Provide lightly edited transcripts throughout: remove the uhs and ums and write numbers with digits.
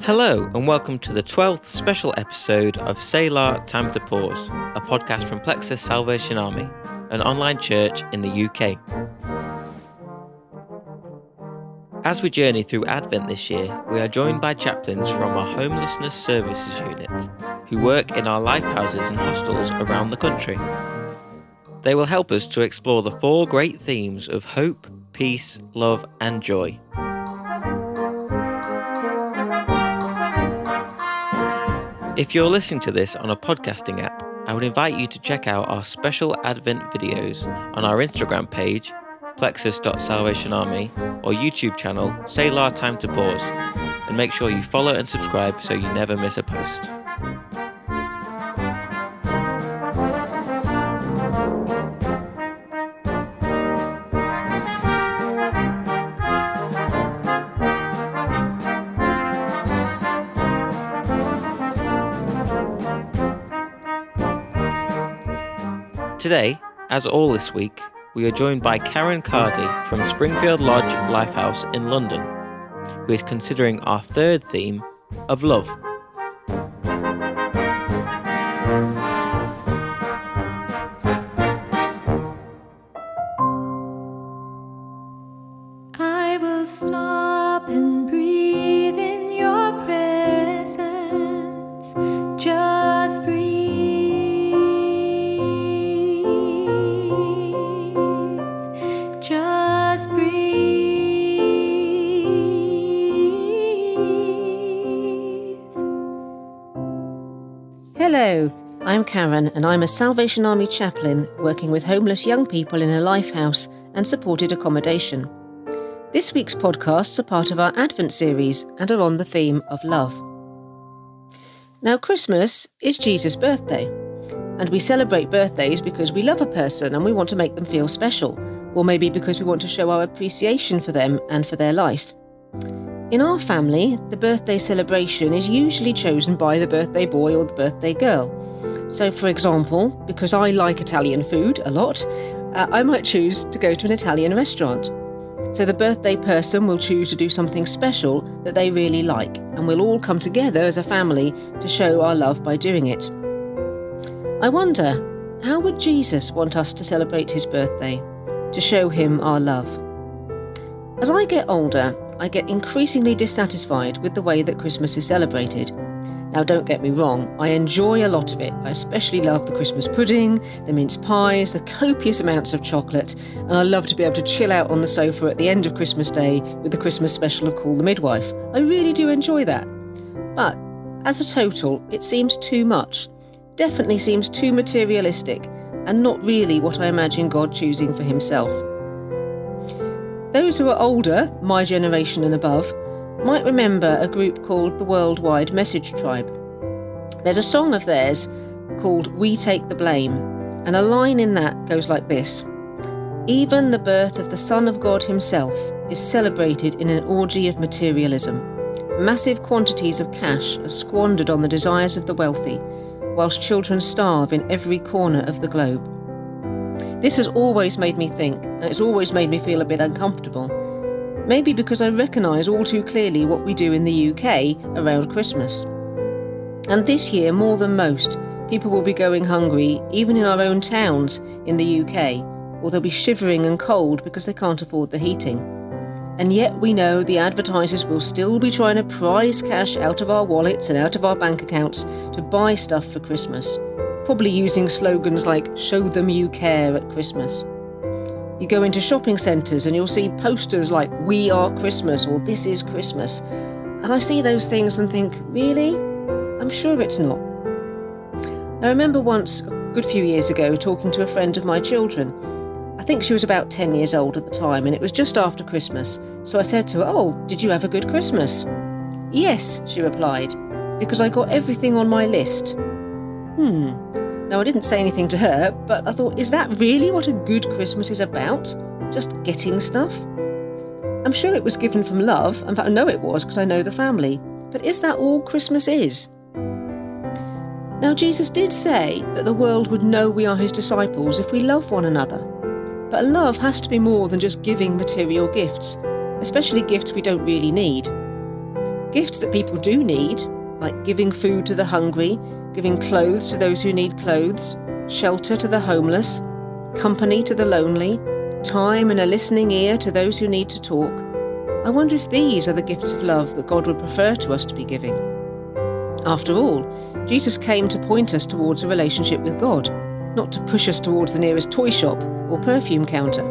Hello and welcome to the 12th special episode of Selah, Time to Pause, a podcast from Plexus Salvation Army, an online church in the UK. As we journey through Advent this year, we are joined by chaplains from our Homelessness Services Unit, who work in our lifehouses and hostels around the country. They will help us to explore the four great themes of hope, peace, love and joy. If you're listening to this on a podcasting app, I would invite you to check out our special Advent videos on our Instagram page, plexus.salvationarmy, or YouTube channel, Selah Time to Pause, and make sure you follow and subscribe so you never miss a post. Today, as all this week, we are joined by Karen Cardy from Springfield Lodge Lifehouse in London, who is considering our third theme of love. I will stop and breathe in your presence, just breathe. Just breathe. Hello, I'm Karen and I'm a Salvation Army chaplain working with homeless young people in a lifehouse and supported accommodation. This week's podcasts are part of our Advent series and are on the theme of love. Now, Christmas is Jesus' birthday, and we celebrate birthdays because we love a person and we want to make them feel special, or maybe because we want to show our appreciation for them and for their life. In our family, the birthday celebration is usually chosen by the birthday boy or the birthday girl. So, for example, because I like Italian food a lot, I might choose to go to an Italian restaurant. So the birthday person will choose to do something special that they really like, and we'll all come together as a family to show our love by doing it. I wonder, how would Jesus want us to celebrate his birthday, to show him our love? As I get older, I get increasingly dissatisfied with the way that Christmas is celebrated. Now, don't get me wrong, I enjoy a lot of it. I especially love the Christmas pudding, the mince pies, the copious amounts of chocolate, and I love to be able to chill out on the sofa at the end of Christmas Day with the Christmas special of Call the Midwife. I really do enjoy that. But as a total, it seems too much. Definitely seems too materialistic, and not really what I imagine God choosing for himself. Those who are older, my generation and above, might remember a group called the Worldwide Message Tribe. There's a song of theirs called We Take the Blame, and a line in that goes like this: even the birth of the Son of God himself is celebrated in an orgy of materialism. Massive quantities of cash are squandered on the desires of the wealthy, whilst children starve in every corner of the globe. This has always made me think, and it's always made me feel a bit uncomfortable. Maybe because I recognise all too clearly what we do in the UK around Christmas. And this year, more than most, people will be going hungry, even in our own towns in the UK, or they'll be shivering and cold because they can't afford the heating. And yet we know the advertisers will still be trying to prize cash out of our wallets and out of our bank accounts to buy stuff for Christmas, probably using slogans like "Show them you care at Christmas." You go into shopping centres and you'll see posters like "We are Christmas" or "This is Christmas." And I see those things and think, really? I'm sure it's not. I remember once, a good few years ago, talking to a friend of my children. I think she was about 10 years old at the time, and it was just after Christmas. So I said to her, "Oh, did you have a good Christmas?" "Yes," she replied, "because I got everything on my list." Now, I didn't say anything to her, but I thought, is that really what a good Christmas is about? Just getting stuff? I'm sure it was given from love. In fact, I know it was because I know the family. But is that all Christmas is? Now, Jesus did say that the world would know we are his disciples if we love one another. But love has to be more than just giving material gifts, especially gifts we don't really need. Gifts that people do need, like giving food to the hungry, giving clothes to those who need clothes, shelter to the homeless, company to the lonely, time and a listening ear to those who need to talk. I wonder if these are the gifts of love that God would prefer to us to be giving. After all, Jesus came to point us towards a relationship with God, not to push us towards the nearest toy shop or perfume counter.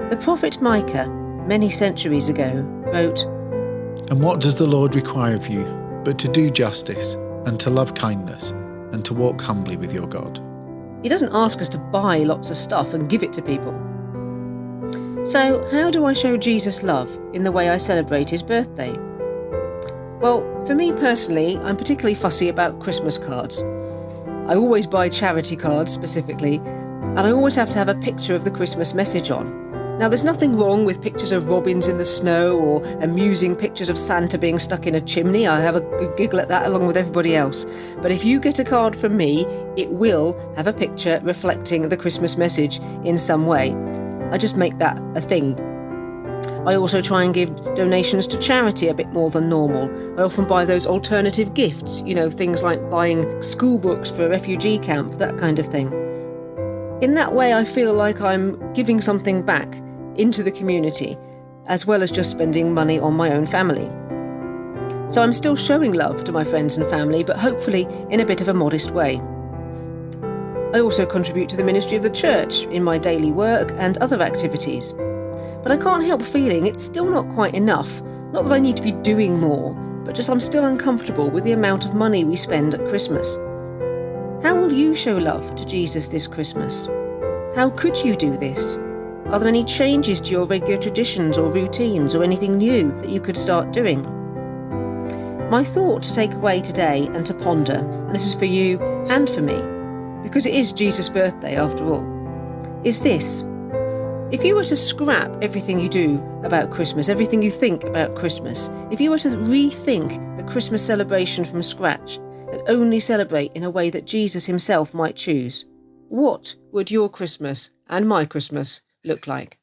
The prophet Micah, many centuries ago, wrote, "And what does the Lord require of you, but to do justice, and to love kindness, and to walk humbly with your God?" He doesn't ask us to buy lots of stuff and give it to people. So, how do I show Jesus love in the way I celebrate his birthday? Well, for me personally, I'm particularly fussy about Christmas cards. I always buy charity cards specifically, and I always have to have a picture of the Christmas message on. Now, there's nothing wrong with pictures of robins in the snow or amusing pictures of Santa being stuck in a chimney. I have a good giggle at that along with everybody else. But if you get a card from me, it will have a picture reflecting the Christmas message in some way. I just make that a thing. I also try and give donations to charity a bit more than normal. I often buy those alternative gifts, things like buying school books for a refugee camp, that kind of thing. In that way, I feel like I'm giving something back into the community, as well as just spending money on my own family. So I'm still showing love to my friends and family, but hopefully in a bit of a modest way. I also contribute to the ministry of the church in my daily work and other activities. But I can't help feeling it's still not quite enough. Not that I need to be doing more, but just I'm still uncomfortable with the amount of money we spend at Christmas. How will you show love to Jesus this Christmas? How could you do this? Are there any changes to your regular traditions or routines or anything new that you could start doing? My thought to take away today and to ponder, and this is for you and for me, because it is Jesus' birthday after all, is this. If you were to scrap everything you do about Christmas, everything you think about Christmas, if you were to rethink the Christmas celebration from scratch and only celebrate in a way that Jesus himself might choose, what would your Christmas and my Christmas look like?